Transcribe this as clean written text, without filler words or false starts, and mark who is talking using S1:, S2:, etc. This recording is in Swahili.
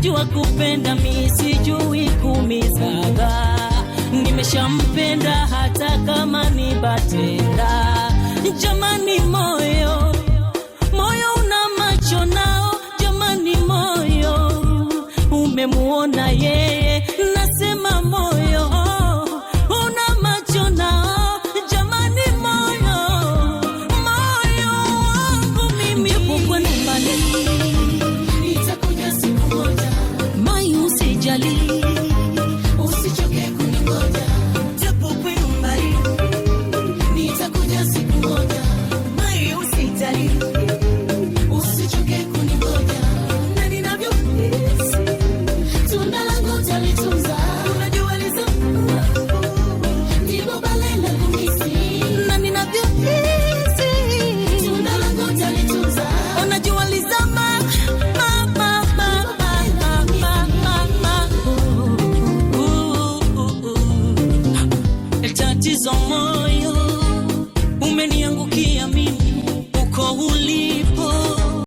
S1: Jua kupenda mi sijui kumizaga, nimeshampenda hata kama ni batenda. Jamani moyo, moyo una macho nao, jamani moyo, umemuona yeye, nasema moyo una macho nao, jamani moyo, moyo wangu mimi. Japokuwa mbali nitakuja siku moja, mai usijali, usichoke kuningoja. Japokuwa mbali nitakuja siku moja, mai usijali, usichoke kuningoja. Na ninavyohisi tunda langu talitunza, unajua lizo ndivyo balela kumisi. Na ninavyohisi tunda langu talitunza, unajua lizama tatizo moyo umeniangukia.